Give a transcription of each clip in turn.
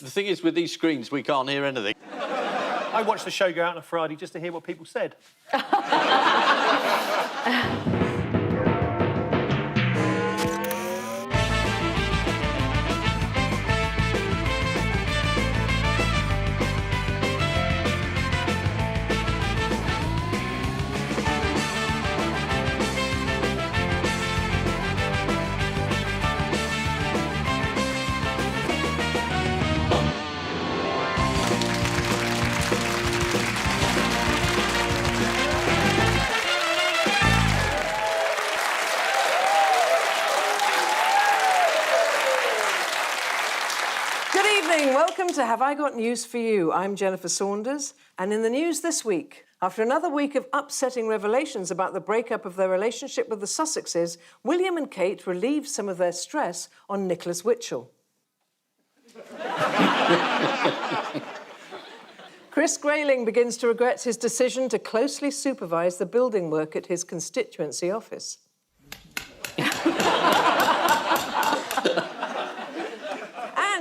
The thing is, with these screens, we can't hear anything. I watched the show go out on a Friday just to hear what people said. Welcome to Have I Got News for You? I'm Jennifer Saunders, and in the news this week, after another week of upsetting revelations about the breakup of their relationship with the Sussexes, William and Kate relieved some of their stress on Nicholas Witchell. Chris Grayling begins to regret his decision to closely supervise the building work at his constituency office.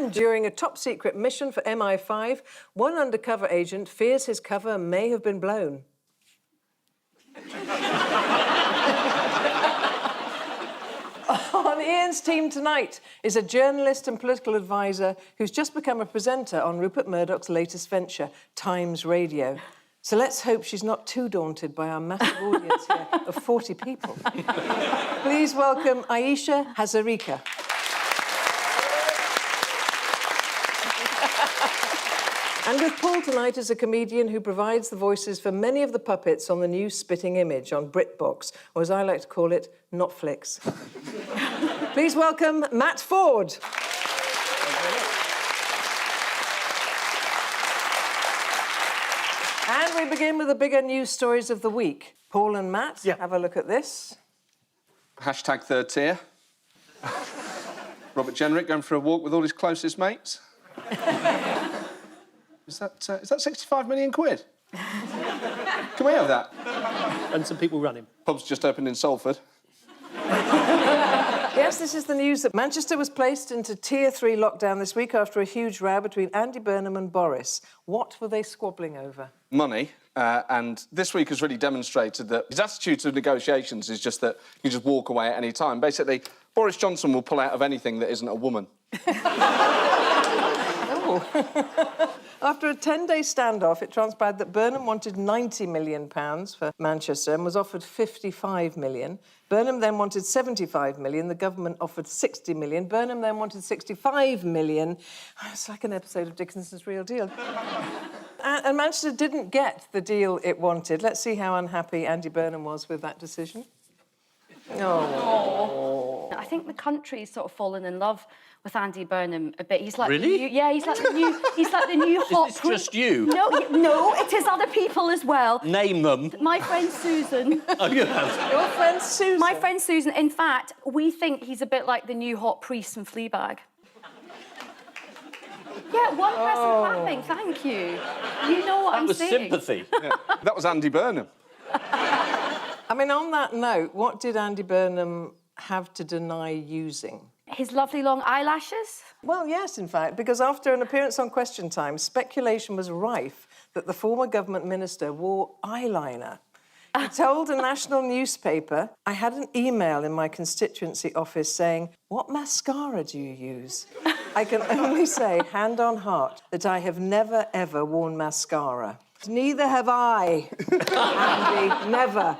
And during a top-secret mission for MI5, one undercover agent fears his cover may have been blown. On Ian's team tonight is a journalist and political advisor who's just become a presenter on Rupert Murdoch's latest venture, Times Radio. So let's hope she's not too daunted by our massive audience here of 40 people. Please welcome Aisha Hazarika. And with Paul tonight is a comedian who provides the voices for many of the puppets on the new Spitting Image on BritBox, or as I like to call it, Notflix. Please welcome Matt Ford. And we begin with the bigger news stories of the week. Paul and Matt, have a look at this. Hashtag third tier. Robert Jenrick going for a walk with all his closest mates. Is that 65 million quid? Can we have that? And some people running. Pub's just opened in Salford. Yes, this is the news that Manchester was placed into Tier 3 lockdown this week after a huge row between Andy Burnham and Boris. What were they squabbling over? Money. And this week has really demonstrated that his attitude to negotiations is just that you just walk away at any time. Basically, Boris Johnson will pull out of anything that isn't a woman. After a 10-day standoff, it transpired that Burnham wanted £90 million for Manchester and was offered £55 million. Burnham then wanted £75 million. The government offered £60 million. Burnham then wanted £65 million. It's like an episode of Dickinson's Real Deal. And Manchester didn't get the deal it wanted. Let's see how unhappy Andy Burnham was with that decision. Oh. I think the country's sort of fallen in love with Andy Burnham a bit. He's like really? He's like the new hot. Is this just you? No, it is other people as well. Name them. My friend Susan. Oh, you have. Your friend Susan? My friend Susan. In fact, we think he's a bit like the new hot priest from Fleabag. Yeah, one person clapping, thank you. You know what I'm saying. That was sympathy. Yeah. That was Andy Burnham. I mean, on that note, what did Andy Burnham have to deny using? His lovely long eyelashes? Well, yes, in fact, because after an appearance on Question Time, speculation was rife that the former government minister wore eyeliner. He told a national newspaper, "I had an email in my constituency office saying, 'What mascara do you use?' I can only say, hand on heart, that I have never, ever worn mascara. Neither have I, Andy, never."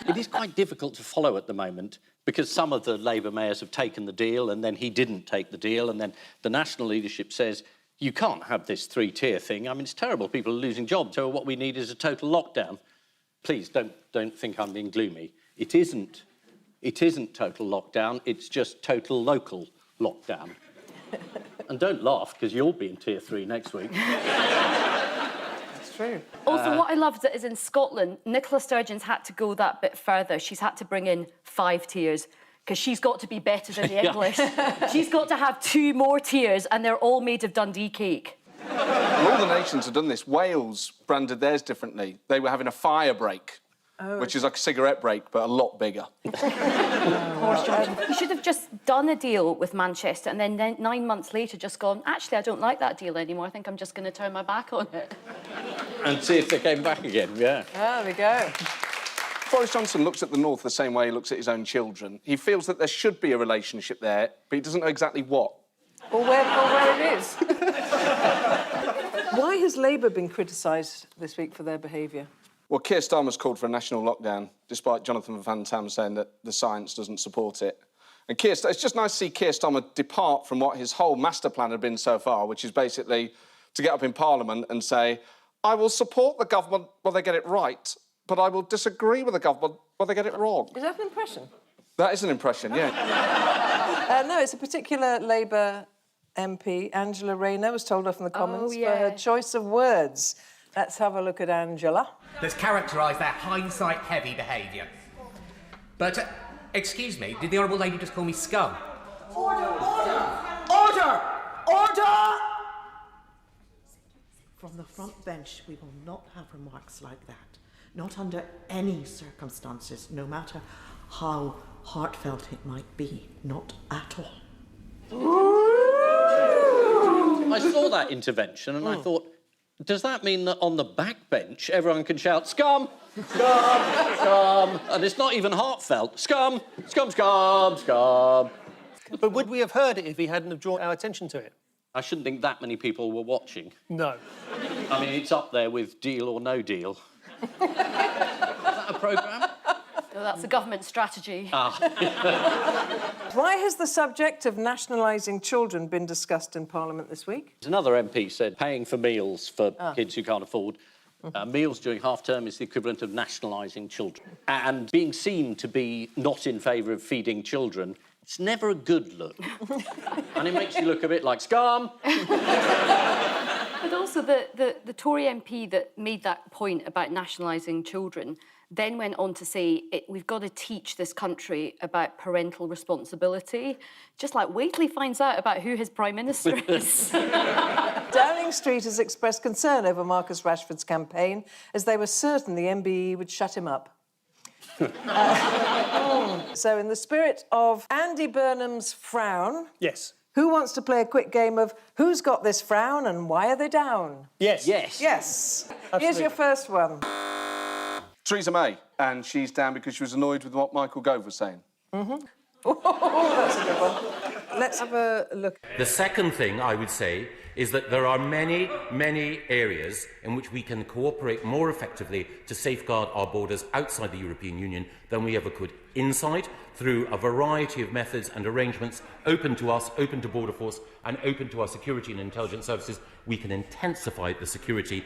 It is quite difficult to follow at the moment because some of the Labour mayors have taken the deal and then he didn't take the deal and then the national leadership says, you can't have this three-tier thing. I mean, it's terrible. People are losing jobs. So what we need is a total lockdown. Please don't think I'm being gloomy. It isn't total lockdown. It's just total local lockdown. And don't laugh, because you'll be in Tier 3 next week. It's true. Also, what I loved is in Scotland, Nicola Sturgeon's had to go that bit further. She's had to bring in 5 tiers, because she's got to be better than the English. She's got to have 2 more tiers, and they're all made of Dundee cake. Well, all the nations have done this. Wales branded theirs differently. They were having a fire break. which is like a cigarette break, but a lot bigger. He should have just done a deal with Manchester and then 9 months later just gone, actually, I don't like that deal anymore. I think I'm just going to turn my back on it. And see if they came back again, yeah. There we go. Boris Johnson looks at the North the same way he looks at his own children. He feels that there should be a relationship there, but he doesn't know exactly what. Or where it is. Why has Labour been criticised this week for their behaviour? Well, Keir Starmer's called for a national lockdown, despite Jonathan Van Tam saying that the science doesn't support it. And it's just nice to see Keir Starmer depart from what his whole master plan had been so far, which is basically to get up in Parliament and say, I will support the government when they get it right, but I will disagree with the government when they get it wrong. Is that an impression? That is an impression, yeah. No, it's a particular Labour MP, Angela Rayner, was told off in the Commons for her choice of words. Let's have a look at Angela. That's characterised their hindsight-heavy behaviour. But, excuse me, did the Honourable Lady just call me scum? Order! Order! Order! Order! From the front bench, we will not have remarks like that. Not under any circumstances, no matter how heartfelt it might be. Not at all. I saw that intervention and I thought, does that mean that on the back bench everyone can shout, scum, scum, scum, and it's not even heartfelt, scum, scum, scum, scum. But would we have heard it if he hadn't have drawn our attention to it? I shouldn't think that many people were watching. No. I mean, it's up there with Deal or No Deal. Is that a programme? No, that's a government strategy. Why has the subject of nationalising children been discussed in Parliament this week? Another MP said paying for meals for kids who can't afford meals during half-term is the equivalent of nationalising children. And being seen to be not in favour of feeding children, it's never a good look. And it makes you look a bit like scum. But also the Tory MP that made that point about nationalising children then went on to say we've got to teach this country about parental responsibility, just like Waitley finds out about who his Prime Minister is. Downing Street has expressed concern over Marcus Rashford's campaign, as they were certain the MBE would shut him up. So in the spirit of Andy Burnham's frown... Yes. Who wants to play a quick game of who's got this frown and why are they down? Yes. Yes. Yes. Absolutely. Here's your first one. Theresa May, and she's down because she was annoyed with what Michael Gove was saying. Oh, that's a good one. Let's have a look. The second thing I would say is that there are many, many areas in which we can cooperate more effectively to safeguard our borders outside the European Union than we ever could inside, through a variety of methods and arrangements open to us, open to Border Force, and open to our security and intelligence services. We can intensify the security.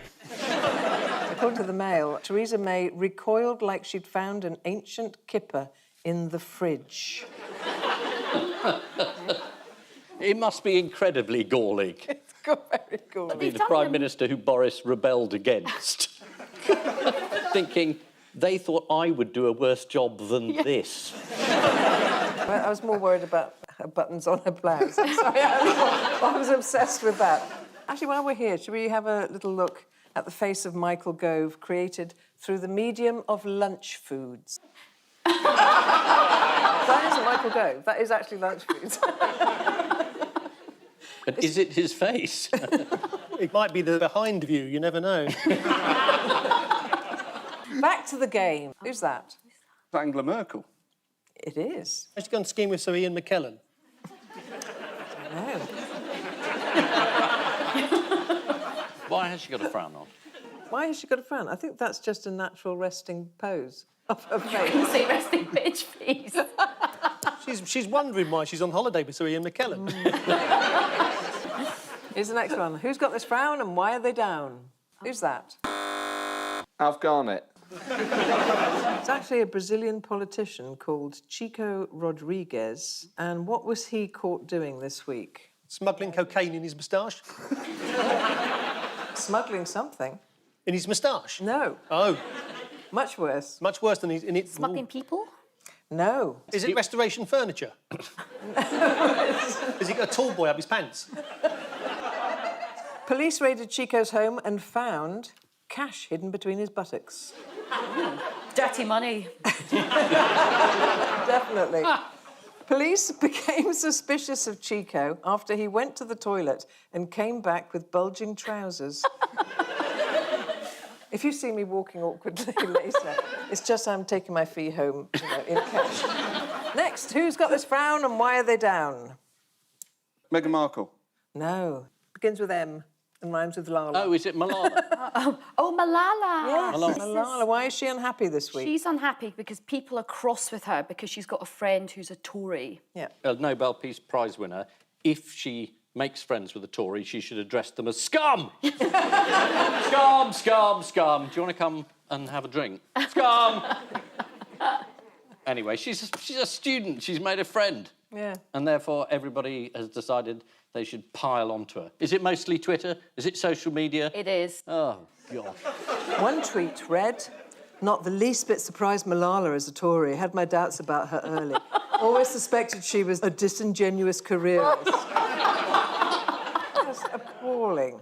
According to the Mail, Theresa May recoiled like she'd found an ancient kipper in the fridge. It must be incredibly galling. It's very cool. To be the Prime Minister who Boris rebelled against. Thinking, they thought I would do a worse job than this. I was more worried about her buttons on her blouse. I'm sorry, I was obsessed with that. Actually, while we're here, should we have a little look at the face of Michael Gove, created through the medium of lunch foods? That isn't Michael Gove. That is actually lunch foods. And is it his face? It might be the behind view, you never know. Back to the game. Who's that? Angela Merkel. It is. Has she gone skiing with Sir Ian McKellen? No. Why has she got a frown on? Why has she got a frown? I think that's just a natural resting pose of her face. Say resting bitch face. She's wondering why she's on holiday with Sir Ian McKellen. Here's the next one. Who's got this frown and why are they down? Who's that? Alf Garnett. It's actually a Brazilian politician called Chico Rodriguez. And what was he caught doing this week? Smuggling cocaine in his moustache? Smuggling something? In his moustache? No. Oh, Much worse. much worse than in it. Smuggling people? No. Is it restoration furniture? Has he got a tall boy up his pants? Police raided Chico's home and found cash hidden between his buttocks. Dirty money. Definitely. Police became suspicious of Chico after he went to the toilet and came back with bulging trousers. If you see me walking awkwardly later, it's just I'm taking my fee home, in cash. Next, who's got this frown and why are they down? Meghan Markle. No. Begins with M and rhymes with Lala. Oh, is it Malala? Oh, Malala. Yes, Malala. Malala. Why is she unhappy this week? She's unhappy because people are cross with her because she's got a friend who's a Tory. Yeah. A Nobel Peace Prize winner. If she makes friends with a Tory, she should address them as scum! Scum, scum, scum. Do you want to come and have a drink? Scum! Anyway, she's a student. She's made a friend. Yeah. And therefore, everybody has decided they should pile onto her. Is it mostly Twitter? Is it social media? It is. Oh, God. One tweet read, "Not the least bit surprised Malala is a Tory. Had my doubts about her early. Always suspected she was a disingenuous careerist." That's appalling.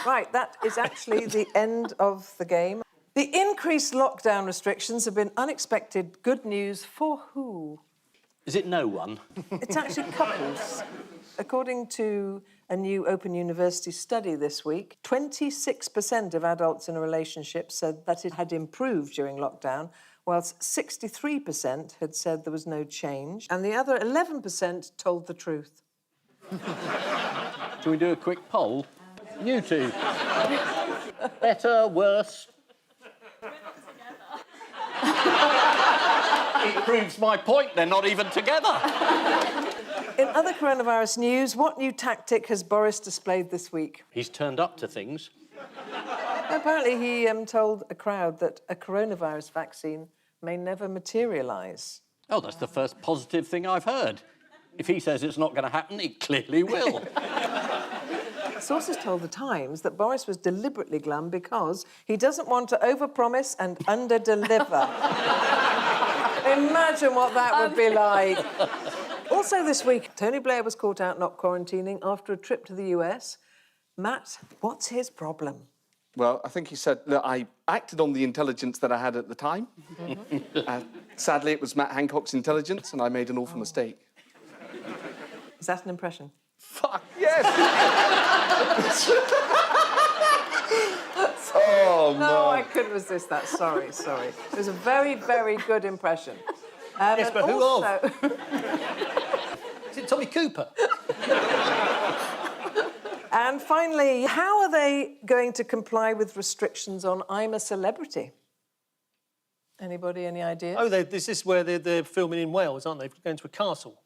Right, that is actually the end of the game. The increased lockdown restrictions have been unexpected good news for who? Is it no one? It's actually couples. According to a new Open University study this week, 26% of adults in a relationship said that it had improved during lockdown, whilst 63% had said there was no change, and the other 11% told the truth. Shall we do a quick poll? You two. Better, worse? It proves my point, they're not even together. In other coronavirus news, what new tactic has Boris displayed this week? He's turned up to things. Apparently he told a crowd that a coronavirus vaccine may never materialise. Oh, that's the first positive thing I've heard. If he says it's not going to happen, it clearly will. Sources told The Times that Boris was deliberately glum because he doesn't want to overpromise and underdeliver. Imagine what that would be like. Also this week, Tony Blair was caught out not quarantining after a trip to the US. Matt, what's his problem? Well, I think he said that I acted on the intelligence that I had at the time. Sadly, it was Matt Hancock's intelligence, and I made an awful mistake. Is that an impression? Fuck, yes! Oh, No, I man. couldn't resist that. Sorry. It was a very, very good impression. Yes, but who of? of? Is it Tommy Cooper? And finally, how are they going to comply with restrictions on I'm a Celebrity? Anybody, any ideas? Oh, this is where they're filming in Wales, aren't they? Going to a castle.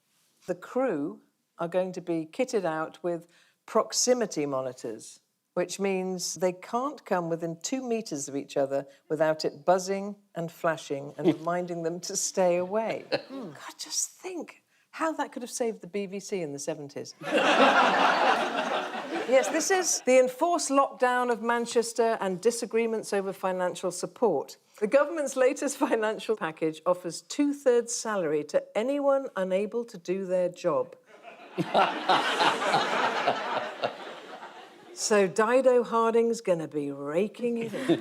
The crew are going to be kitted out with proximity monitors, which means they can't come within 2 metres of each other without it buzzing and flashing and reminding them to stay away. God, just think how that could have saved the BBC in the 70s. Yes, this is the enforced lockdown of Manchester and disagreements over financial support. The government's latest financial package offers 2/3 salary to anyone unable to do their job. So Dido Harding's going to be raking it in.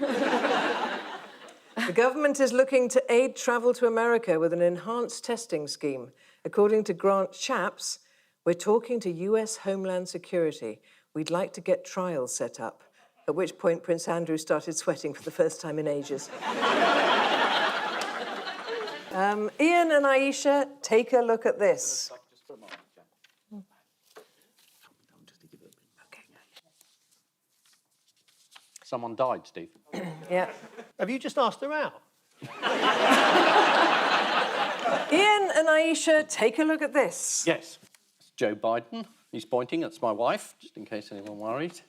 The government is looking to aid travel to America with an enhanced testing scheme. According to Grant Shapps, we're talking to US Homeland Security. We'd like to get trials set up, at which point Prince Andrew started sweating for the first time in ages. Ian and Aisha, take a look at this. Someone died, Steve. Yeah. Have you just asked her out? Ian and Aisha, take a look at this. Yes. It's Joe Biden. He's pointing. That's my wife, just in case anyone worries.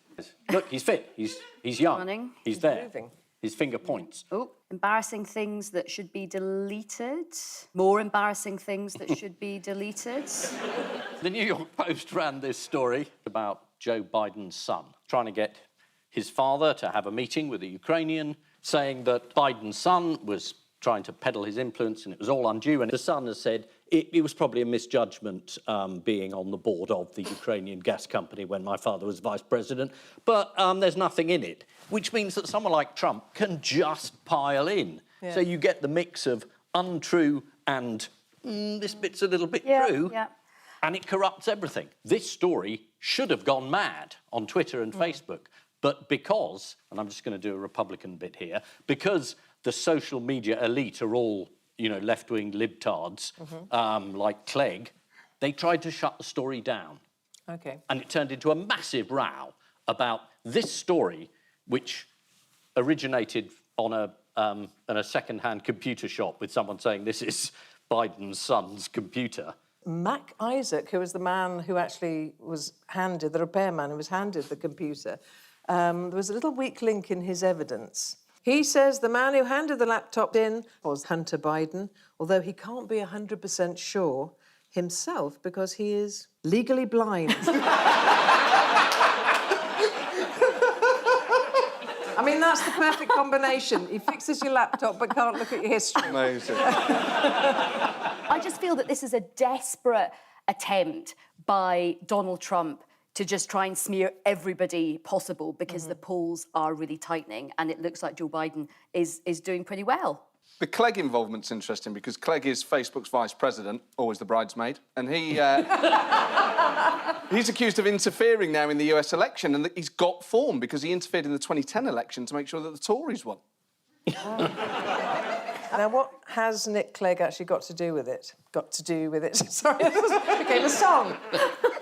Look, he's fit. He's young. Running. He's there. moving. His finger points. Oh, embarrassing things that should be deleted. More embarrassing things that should be deleted. The New York Post ran this story about Joe Biden's son, trying to get his father to have a meeting with a Ukrainian, saying that Biden's son was trying to peddle his influence and it was all undue. And the son has said it was probably a misjudgment being on the board of the Ukrainian gas company when my father was vice president, but there's nothing in it, which means that someone like Trump can just pile in. So you get the mix of untrue and this bit's a little bit true. Yeah. And it corrupts everything. This story should have gone mad on Twitter and Facebook, but because, and I'm just going to do a Republican bit here, because the social media elite are all, left-wing libtards, like Clegg, they tried to shut the story down. Okay. And it turned into a massive row about this story, which originated on a second-hand computer shop with someone saying this is Biden's son's computer. Mac Isaac, who was the man who actually was handed, the repairman who was handed the computer, there was a little weak link in his evidence. He says the man who handed the laptop in was Hunter Biden, although he can't be 100% sure himself because he is legally blind. I mean, that's the perfect combination. He fixes your laptop but can't look at your history. Amazing. I just feel that this is a desperate attempt by Donald Trump to just try and smear everybody possible because the polls are really tightening and it looks like Joe Biden is doing pretty well. The Clegg involvement's interesting because Clegg is Facebook's vice president, always the bridesmaid, and he's accused of interfering now in the US election, and he's got form because he interfered in the 2010 election to make sure that the Tories won. Now, what has Nick Clegg actually got to do with it? Sorry, that became a song.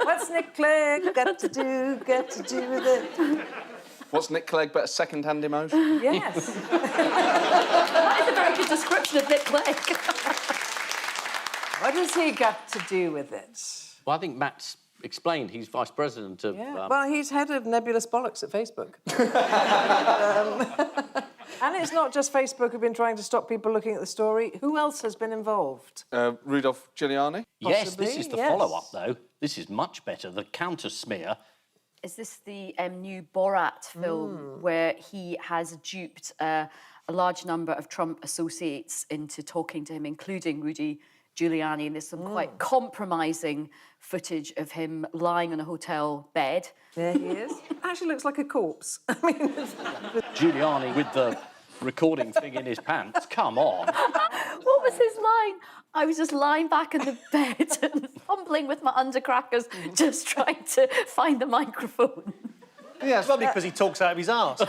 What's Nick Clegg got to do with it? What's Nick Clegg but a second-hand emotion? Yes. That is a very good description of Nick Clegg. What has he got to do with it? Well, I think Matt's explained he's vice president of... Well, he's head of Nebulous Bollocks at Facebook. And it's not just Facebook who've been trying to stop people looking at the story. Who else has been involved? Rudolph Giuliani? Yes, Possibly, this is the yes. follow-up, though. This is much better. The counter-smear. Is this the new Borat film where he has duped a large number of Trump associates into talking to him, including Rudy Giuliani, and there's some quite compromising footage of him lying on a hotel bed. There he is. Actually looks like a corpse. I mean, Giuliani with the recording thing in his pants. Come on. What was his line? I was just lying back in the bed and fumbling with my undercrackers, just trying to find the microphone. Yeah, It's probably because he talks out of his arse. Also,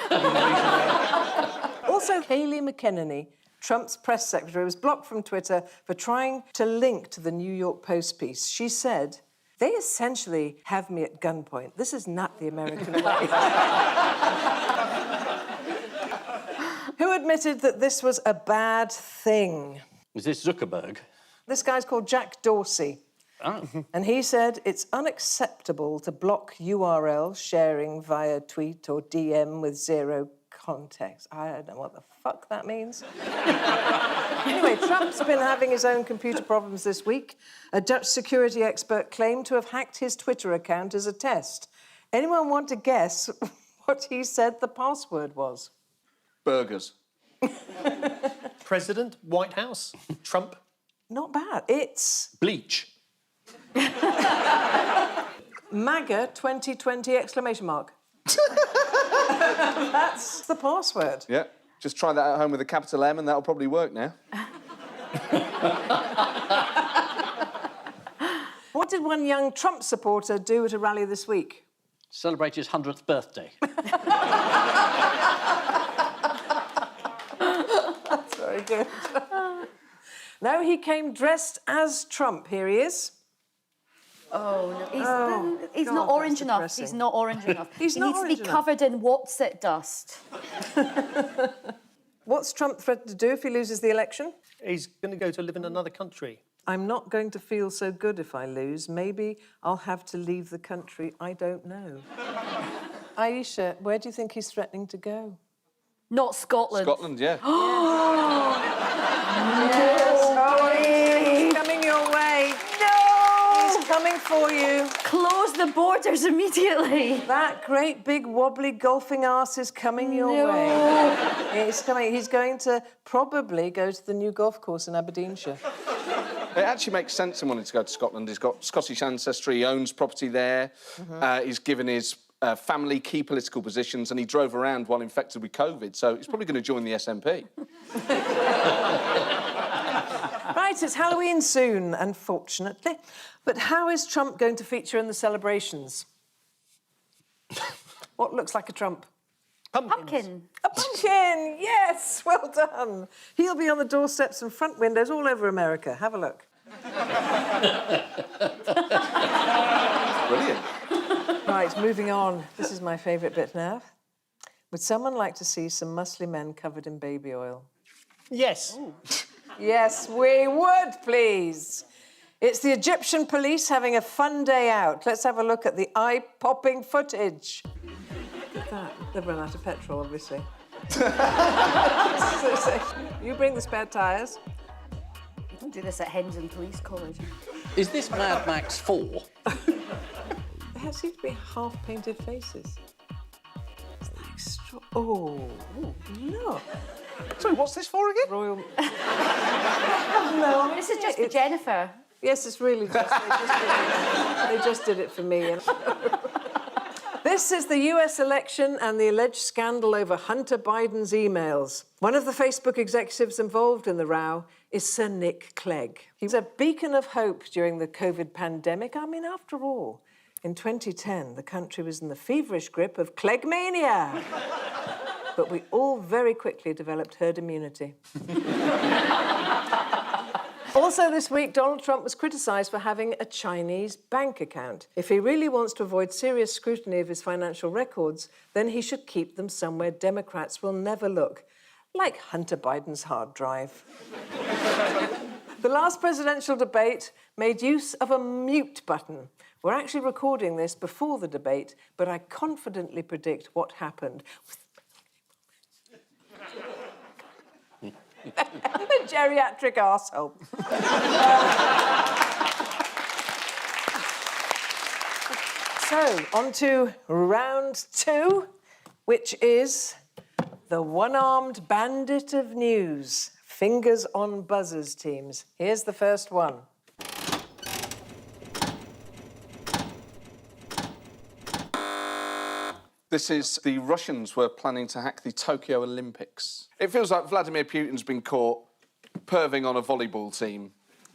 Kayleigh McEnany, Trump's press secretary, was blocked from Twitter for trying to link to the New York Post piece. She said, "They essentially have me at gunpoint. This is not the American way." Who admitted that this was a bad thing? Is this Zuckerberg? This guy's called Jack Dorsey. Oh. And he said it's unacceptable to block URL sharing via tweet or DM with zero context. I don't know what the fuck that means. Anyway, Trump's been having his own computer problems this week. A Dutch security expert claimed to have hacked his Twitter account as a test. Anyone want to guess what he said the password was? burgers. President, White House, Trump. Not bad. It's Bleach. MAGA 2020 exclamation mark. That's the password. Yeah, just try that at home with a capital M and that'll probably work now. What did one young Trump supporter do at a rally this week? Celebrate his 100th birthday. That's very good. No, he came dressed as Trump. Here he is. Oh, no. He's God, not orange that's enough. depressing. He's not orange enough. He's he not needs to be orange enough. covered in what's it dust. What's Trump threatened to do if he loses the election? He's going to go to live in another country. I'm not going to feel so good if I lose. Maybe I'll have to leave the country. I don't know. Aisha, where do you think he's threatening to go? Not Scotland. Scotland, yeah. He's coming your way. No! He's coming for you. Close the borders immediately. That great big wobbly golfing arse is coming your way. It's coming. He's going to probably go to the new golf course in Aberdeenshire. It actually makes sense in wanting to go to Scotland. He's got Scottish ancestry, he owns property there. He's given his family, key political positions, and he drove around while infected with COVID, so he's probably going to join the SNP. Right, it's Halloween soon, unfortunately. But how is Trump going to feature in the celebrations? What looks like a Trump? Pumpkin. A pumpkin, yes, well done. He'll be on the doorsteps and front windows all over America. Have a look. Brilliant. Right, moving on. This is my favourite bit now. Would someone like to see some muscly men covered in baby oil? Yes. Ooh. Yes, we would, please. It's the Egyptian police having a fun day out. Let's have a look at the eye-popping footage. Look at that. They've run out of petrol, obviously. You bring the spare tyres. You don't do this at Hendon Police College. Is this Mad Max 4? There seem to be half-painted faces. Oh, look. Sorry, what's this for again? Royal... No, this is just for Jennifer. Yes, it's really just... They just did it for me. This is the US election and the alleged scandal over Hunter Biden's emails. One of the Facebook executives involved in the row is Sir Nick Clegg. He's a beacon of hope during the COVID pandemic. I mean, after all, in 2010, the country was in the feverish grip of Cleggmania. But we all very quickly developed herd immunity. Also this week, Donald Trump was criticised for having a Chinese bank account. If he really wants to avoid serious scrutiny of his financial records, then he should keep them somewhere Democrats will never look, like Hunter Biden's hard drive. The last presidential debate made use of a mute button. We're actually recording this before the debate, but I confidently predict what happened. A geriatric arsehole. So, on to round 2, which is the one-armed bandit of news. Fingers on buzzers, teams. Here's the first one. This is the Russians were planning to hack the Tokyo Olympics. It feels like Vladimir Putin's been caught perving on a volleyball team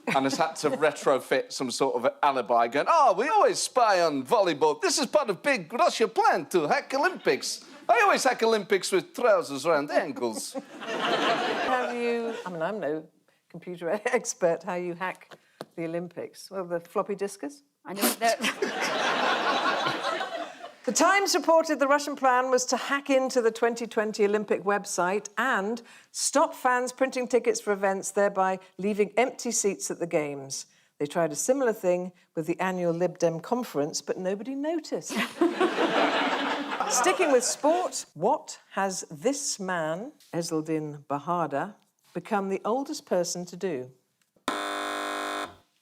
and has had to retrofit some sort of alibi going, oh, we always spy on volleyball. This is part of big Russia plan to hack Olympics. I always hack Olympics with trousers around ankles. Have you... I mean, I'm no computer expert. How you hack the Olympics? Well, the floppy diskus? I know that... The Times reported the Russian plan was to hack into the 2020 Olympic website and stop fans printing tickets for events, thereby leaving empty seats at the Games. They tried a similar thing with the annual Lib Dem conference, but nobody noticed. Sticking with sport, what has this man, Ezeldin Bahadur, become the oldest person to do?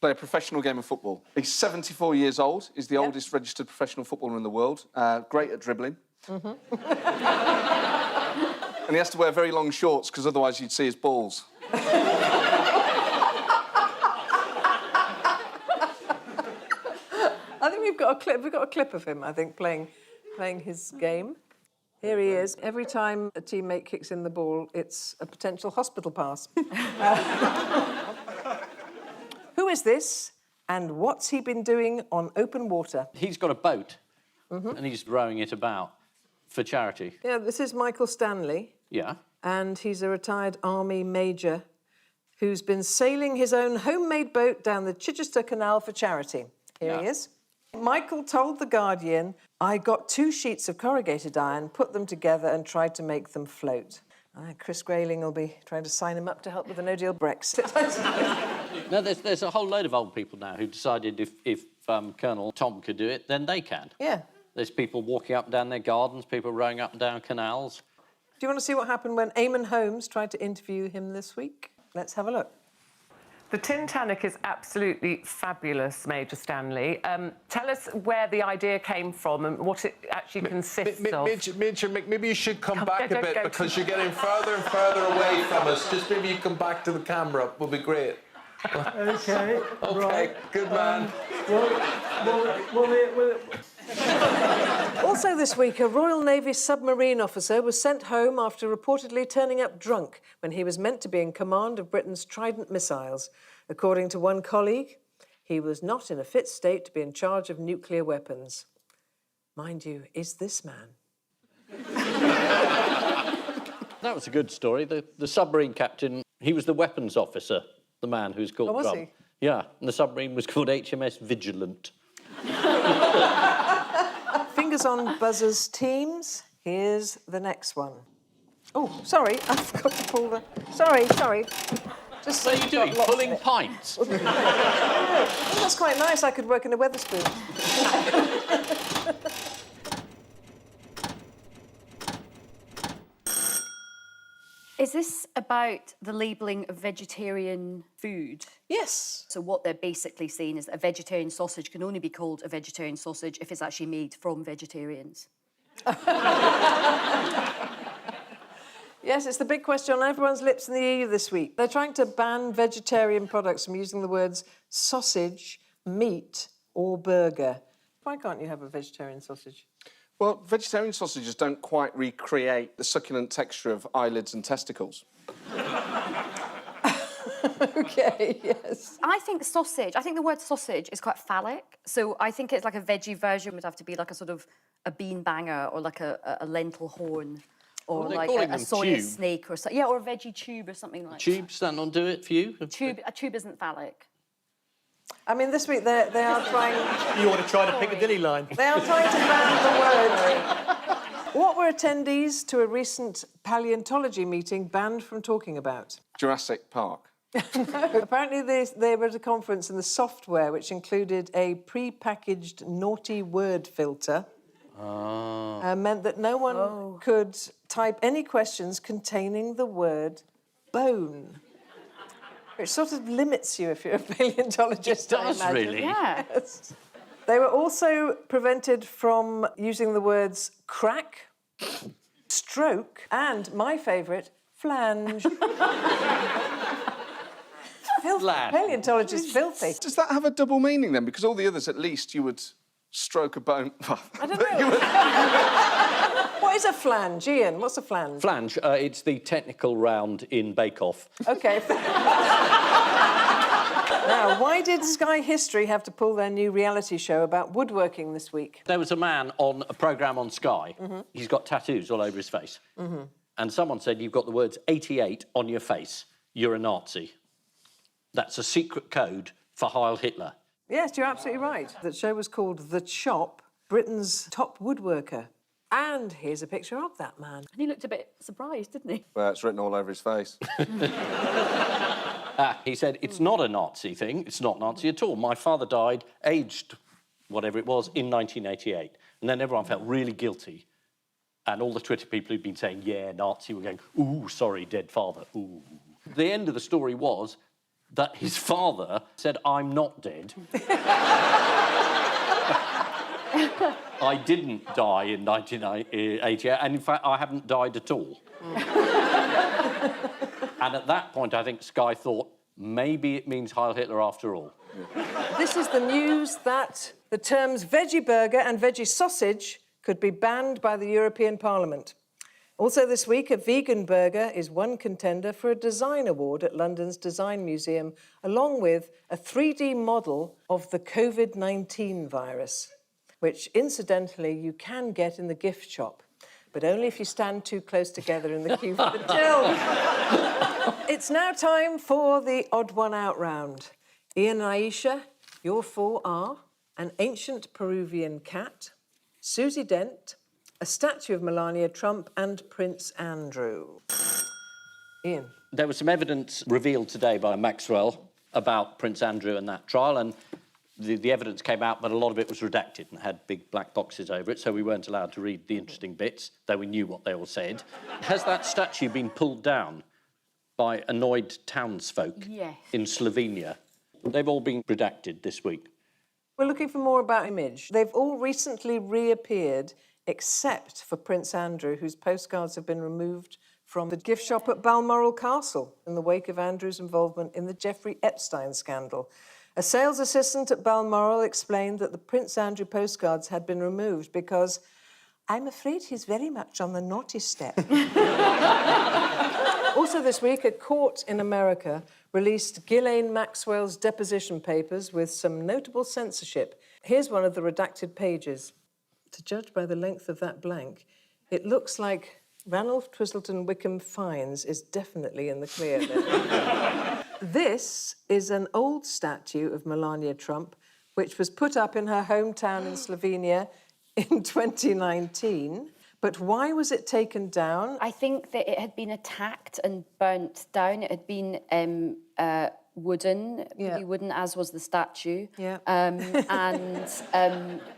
Play a professional game of football. He's 74 years old. He's the oldest registered professional footballer in the world. Great at dribbling. And he has to wear very long shorts because otherwise you'd see his balls. I think we've got a clip. We've got a clip of him, I think, playing his game. Here he is. Every time a teammate kicks in the ball, it's a potential hospital pass. Who is this, and what's he been doing on open water? He's got a boat, and he's rowing it about for charity. Yeah, this is Michael Stanley. Yeah. And he's a retired army major who's been sailing his own homemade boat down the Chichester Canal for charity. Here he is. Michael told The Guardian, I got 2 sheets of corrugated iron, put them together and tried to make them float. Chris Grayling will be trying to sign him up to help with the no-deal Brexit. No, there's a whole load of old people now who decided if Colonel Tom could do it, then they can. Yeah. There's people walking up and down their gardens, people rowing up and down canals. Do you want to see what happened when Eamon Holmes tried to interview him this week? Let's have a look. The Titanic is absolutely fabulous, Major Stanley. Tell us where the idea came from and what it actually consists of. Major, maybe you should come back a bit because you're getting further and further away from us. Just maybe you come back to the camera. Will be great. Okay. Okay, good man. Will it... Oh, Also this week, a Royal Navy submarine officer was sent home after reportedly turning up drunk when he was meant to be in command of Britain's Trident missiles. According to one colleague, he was not in a fit state to be in charge of nuclear weapons. Mind you, is this man? That was a good story. The submarine captain, he was the weapons officer, the man who's caught was drunk. he? Yeah, and the submarine was called HMS Vigilant. Fingers on buzzers, teams. Here's the next one. Oh, sorry, I forgot to pull the... Sorry. Just What are you doing, got lots pulling of it. pints? Oh, that's quite nice. I could work in a Wetherspoon. Is this about the labelling of vegetarian food? Yes. So what they're basically saying is that a vegetarian sausage can only be called a vegetarian sausage if it's actually made from vegetarians. Yes, it's the big question on everyone's lips in the EU this week. They're trying to ban vegetarian products from using the words sausage, meat, or burger. Why can't you have a vegetarian sausage? Well, vegetarian sausages don't quite recreate the succulent texture of eyelids and testicles. OK, yes. I think the word sausage is quite phallic. So I think it's like a veggie version would have to be like a sort of a bean banger or like a lentil horn or they're like calling a them soya tube. snake or something. Yeah, or a veggie tube or something like Tubes, that not do it for you? that. A tube isn't phallic. I mean, this week they are trying... You want to try the Piccadilly line? They are trying to ban the word. What were attendees to a recent paleontology meeting banned from talking about? Jurassic Park. Apparently they were at a conference and the software, which included a pre-packaged naughty word filter, meant that no one could type any questions containing the word bone. Which sort of limits you if you're a paleontologist, It does, I imagine. really. Yeah. Yes. They were also prevented from using the words crack, stroke, and, my favourite, flange. Flange. Paleontologist filthy. Does that have a double meaning then? Because all the others, at least, you would stroke a bone. I don't know. What is a flange, Ian? What's a flange? Flange, it's the technical round in Bake Off. OK. Now, why did Sky History have to pull their new reality show about woodworking this week? There was a man on a programme on Sky. He's got tattoos all over his face. And someone said, you've got the words 88 on your face. You're a Nazi. That's a secret code for Heil Hitler. Yes, you're absolutely right. The show was called The Chop, Britain's top woodworker. And here's a picture of that man. And he looked a bit surprised, didn't he? Well, it's written all over his face. He said, it's not a Nazi thing. It's not Nazi at all. My father died, aged whatever it was, in 1988. And then everyone felt really guilty. And all the Twitter people who'd been saying, yeah, Nazi, were going, ooh, sorry, dead father, ooh. The end of the story was that his father said, I'm not dead. I didn't die in 1988, and in fact, I haven't died at all. And at that point, I think Sky thought, maybe it means Heil Hitler after all. This is the news that the terms veggie burger and veggie sausage could be banned by the European Parliament. Also this week, a vegan burger is one contender for a design award at London's Design Museum, along with a 3D model of the COVID-19 virus, which, incidentally, you can get in the gift shop, but only if you stand too close together in the queue for the till. It's now time for the odd one out round. Ian and Aisha, your four are an ancient Peruvian cat, Susie Dent, a statue of Melania Trump, and Prince Andrew. Ian. There was some evidence revealed today by Maxwell about Prince Andrew and that trial, and the evidence came out, but a lot of it was redacted and had big black boxes over it, so we weren't allowed to read the interesting bits, though we knew what they all said. Has that statue been pulled down by annoyed townsfolk in Slovenia? They've all been redacted this week. We're looking for more about Image. They've all recently reappeared, except for Prince Andrew, whose postcards have been removed from the gift shop at Balmoral Castle in the wake of Andrew's involvement in the Jeffrey Epstein scandal. A sales assistant at Balmoral explained that the Prince Andrew postcards had been removed because, I'm afraid he's very much on the naughty step. Also this week, a court in America released Ghislaine Maxwell's deposition papers with some notable censorship. Here's one of the redacted pages. To judge by the length of that blank, it looks like Ranulph Twistleton Wickham Fines is definitely in the clear there. This is an old statue of Melania Trump, which was put up in her hometown in Slovenia in 2019. But why was it taken down? I think that it had been attacked and burnt down. It had been wooden, really wooden, as was the statue. Yeah.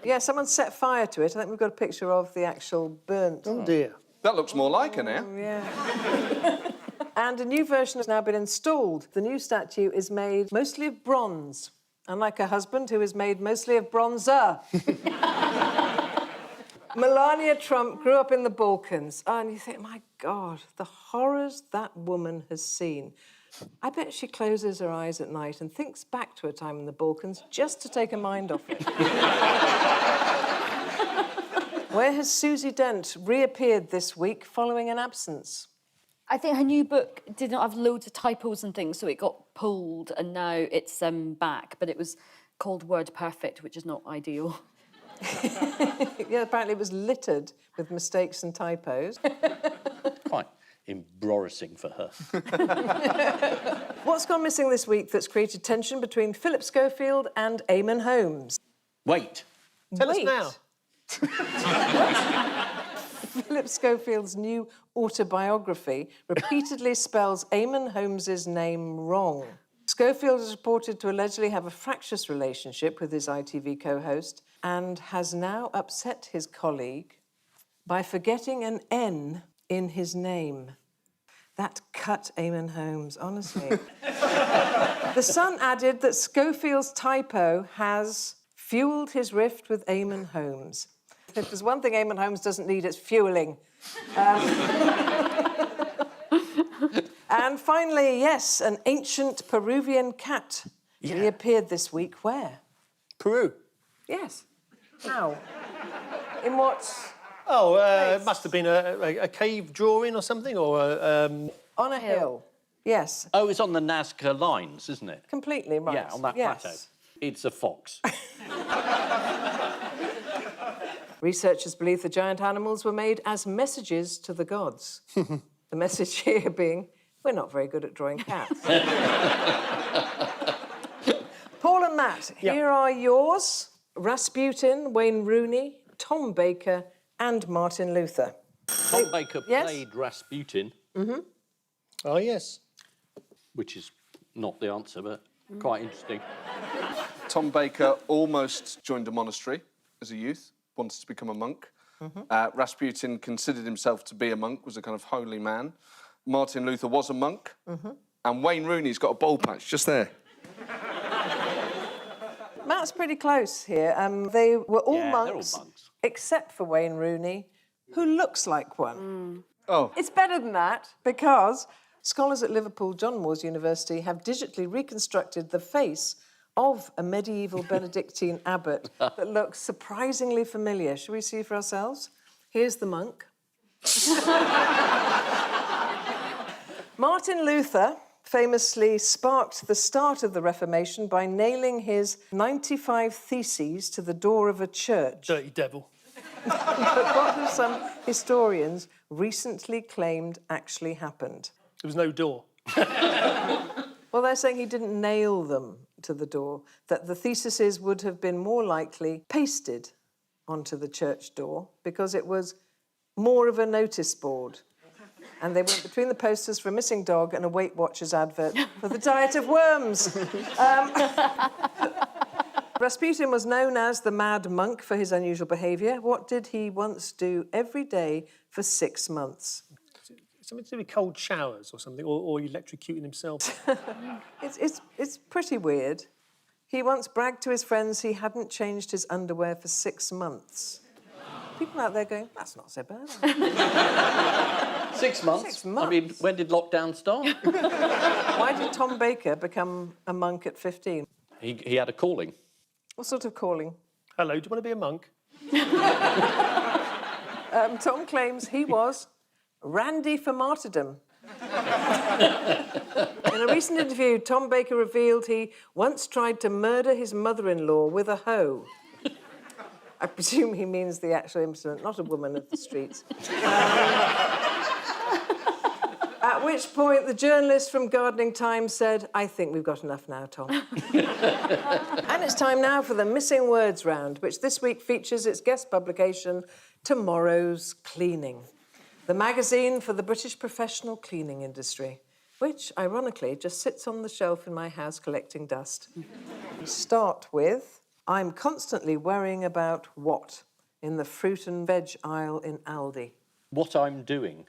Yeah, someone set fire to it. I think we've got a picture of the actual burnt. Oh, dear. That looks more like her now. Yeah. And a new version has now been installed. The new statue is made mostly of bronze, unlike her husband, who is made mostly of bronzer. Melania Trump grew up in the Balkans. Oh, and you think, my God, the horrors that woman has seen. I bet she closes her eyes at night and thinks back to her time in the Balkans just to take her mind off it. Where has Susie Dent reappeared this week following an absence? I think her new book did not have loads of typos and things, so it got pulled, and now it's back. But it was called Word Perfect, which is not ideal. Yeah, apparently it was littered with mistakes and typos. Quite embarrassing for her. What's gone missing this week that's created tension between Philip Schofield and Eamon Holmes? Wait. Tell us now. Philip Schofield's new autobiography repeatedly spells Eamon Holmes's name wrong. Schofield is reported to allegedly have a fractious relationship with his ITV co-host and has now upset his colleague by forgetting an N in his name. That cut Eamon Holmes, honestly. The Sun added that Schofield's typo has fueled his rift with Eamon Holmes. If there's one thing Eamon Holmes doesn't need, it's fueling. And finally, yes, an ancient Peruvian cat reappeared this week. Where? Peru. Yes. How? In what? Oh, it must have been a cave drawing or something, or on a hill. Yes. Oh, it's on the Nazca lines, isn't it? Completely right. Yeah, on that plateau. It's a fox. Researchers believe the giant animals were made as messages to the gods. The message here being, we're not very good at drawing cats. Paul and Matt, here are yours. Rasputin, Wayne Rooney, Tom Baker and Martin Luther. Tom Baker played Rasputin. Mm-hmm. Oh, yes. which is not the answer, but quite interesting. Tom Baker almost joined a monastery as a youth, wanted to become a monk. Mm-hmm. Rasputin considered himself to be a monk, was a kind of holy man. Martin Luther was a monk. Mm-hmm. And Wayne Rooney's got a bowl patch just there. Matt's pretty close here. They were all Yeah, monks, they're all monks. except for Wayne Rooney, who looks like one. Oh. It's better than that, because scholars at Liverpool John Moores University have digitally reconstructed the face of a medieval Benedictine abbot that looks surprisingly familiar. Shall we see for ourselves? Here's the monk. Martin Luther famously sparked the start of the Reformation by nailing his 95 theses to the door of a church. Dirty devil. But what have some historians recently claimed actually happened? There was no door. Well, they're saying he didn't nail them to the door, that the theses would have been more likely pasted onto the church door because it was more of a notice board. And they went between the posters for a missing dog and a Weight Watchers advert for the diet of worms. Rasputin was known as the Mad Monk for his unusual behaviour. What did he once do every day for 6 months? Something to do with cold showers or something, or electrocuting himself. It's pretty weird. He once bragged to his friends he hadn't changed his underwear for 6 months. People out there going, that's not so bad. 6 months? 6 months. I mean, when did lockdown start? Why did Tom Baker become a monk at 15? He had a calling. What sort of calling? Hello, do you want to be a monk? Tom claims he was Randy for martyrdom. In a recent interview, Tom Baker revealed he once tried to murder his mother-in-law with a hoe. I presume he means the actual incident, not a woman of the streets. At which point, the journalist from Gardening Times said, I think we've got enough now, Tom. And it's time now for the Missing Words round, which this week features its guest publication, Tomorrow's Cleaning, the magazine for the British professional cleaning industry, which, ironically, just sits on the shelf in my house collecting dust. Start with, I'm constantly worrying about what in the fruit and veg aisle in Aldi? What I'm doing.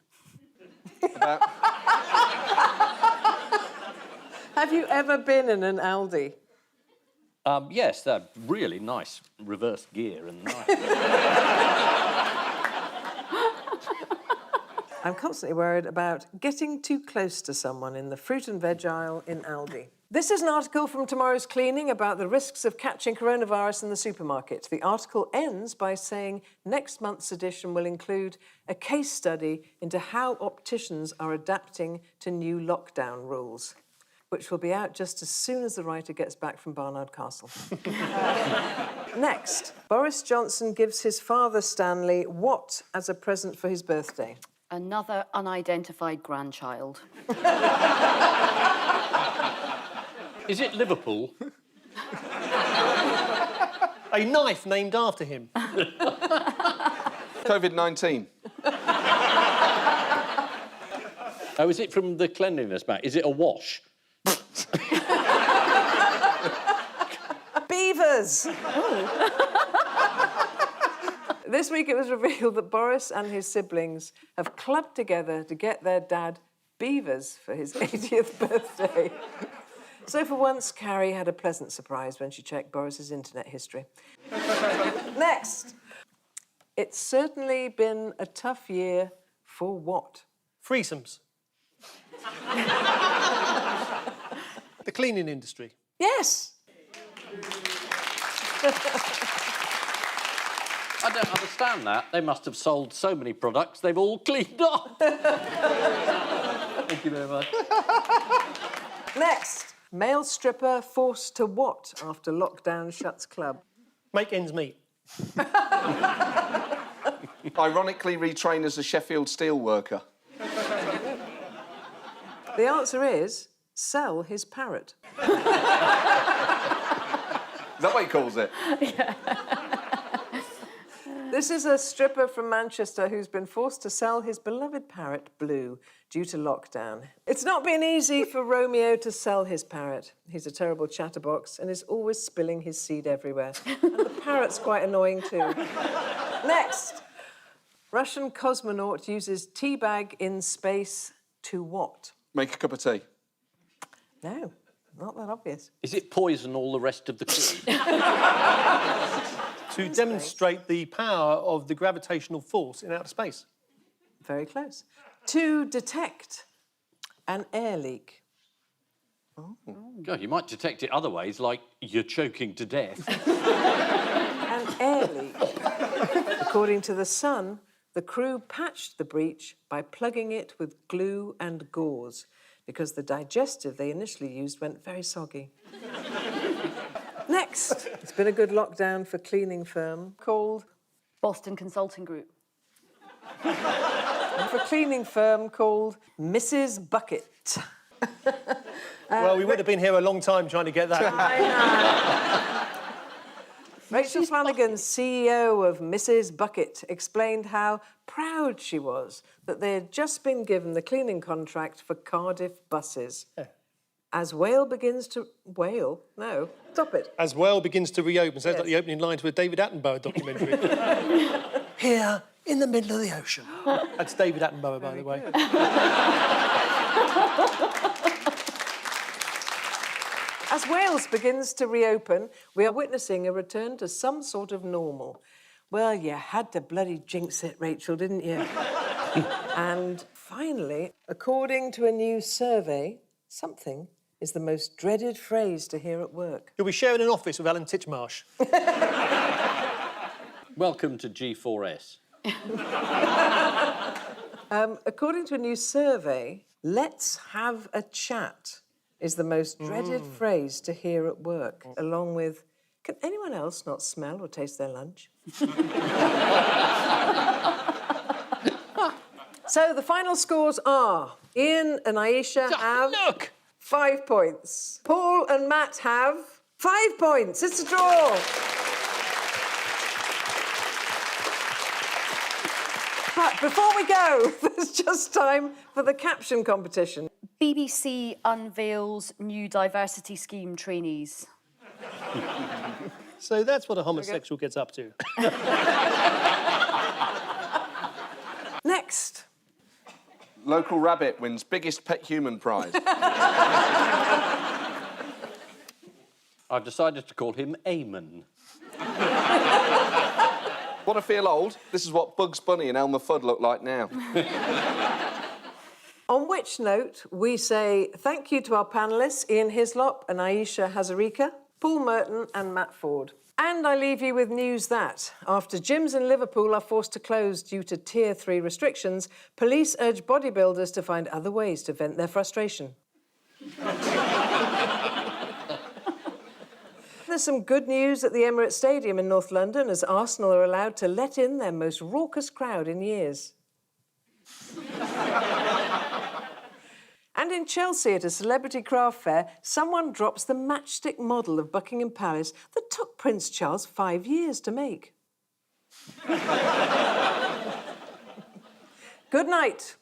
Have you ever been in an Aldi? Yes, they're really nice reverse gear and nice. I'm constantly worried about getting too close to someone in the fruit and veg aisle in Aldi. This is an article from Tomorrow's Cleaning about the risks of catching coronavirus in the supermarket. The article ends by saying next month's edition will include a case study into how opticians are adapting to new lockdown rules, which will be out just as soon as the writer gets back from Barnard Castle. Next, Boris Johnson gives his father Stanley what as a present for his birthday? Another unidentified grandchild. Is it Liverpool? A knife named after him. COVID-19. Oh, is it from the cleanliness mat? Is it a wash? Beavers! This week it was revealed that Boris and his siblings have clubbed together to get their dad beavers for his 80th birthday. So for once, Carrie had a pleasant surprise when she checked Boris's internet history. Next. It's certainly been a tough year for what? Threesomes. The cleaning industry. Yes! I don't understand that. They must have sold so many products, they've all cleaned up. Thank you very much. Next. Male stripper forced to what after lockdown shuts club? Make ends meet. Ironically retrain as a Sheffield steel worker. The answer is sell his parrot. Is that what he calls it? Yeah. This is a stripper from Manchester who's been forced to sell his beloved parrot, Blue, due to lockdown. It's not been easy for Romeo to sell his parrot. He's a terrible chatterbox and is always spilling his seed everywhere. And the parrot's quite annoying too. Next. Russian cosmonaut uses teabag in space to what? Make a cup of tea. No, not that obvious. Is it poison all the rest of the crew? To demonstrate the power of the gravitational force in outer space. Very close. To detect an air leak. God, you might detect it other ways, like you're choking to death. An air leak. According to The Sun, the crew patched the breach by plugging it with glue and gauze because the digestive they initially used went very soggy. Next, it's been a good lockdown for cleaning firm called... Boston Consulting Group. For cleaning firm called Mrs. Bucket. Well, we would have been here a long time trying to get that. I know. Rachel Flanagan, CEO of Mrs. Bucket, explained how proud she was that they had just been given the cleaning contract for Cardiff buses. Yeah. As Wales begins to... Whale? No, stop it. As well begins to reopen. Sounds Yes. like the opening line to a David Attenborough documentary. Here in the middle of the ocean. That's David Attenborough, by the way. As Wales begins to reopen, we are witnessing a return to some sort of normal. Well, you had to bloody jinx it, Rachel, didn't you? And finally, according to a new survey, something is the most dreaded phrase to hear at work. You'll be sharing an office with Alan Titchmarsh. Welcome to G4S. According to a new survey, let's have a chat is the most dreaded phrase to hear at work, along with, can anyone else not smell or taste their lunch? So the final scores are Ian and Aisha have 5 points. Paul and Matt have 5 points. It's a draw. But before we go, there's just time for the caption competition. BBC unveils new diversity scheme trainees. So that's what a homosexual gets up to. Next. Local rabbit wins biggest pet human prize. I've decided to call him Eamon. Want to feel old? This is what Bugs Bunny and Elmer Fudd look like now. On which note, we say thank you to our panellists, Ian Hislop and Aisha Hazarika, Paul Merton and Matt Ford. And I leave you with news that, after gyms in Liverpool are forced to close due to Tier 3 restrictions, police urge bodybuilders to find other ways to vent their frustration. There's some good news at the Emirates Stadium in North London as Arsenal are allowed to let in their most raucous crowd in years. And in Chelsea at a celebrity craft fair, someone drops the matchstick model of Buckingham Palace that took Prince Charles 5 years to make. Good night.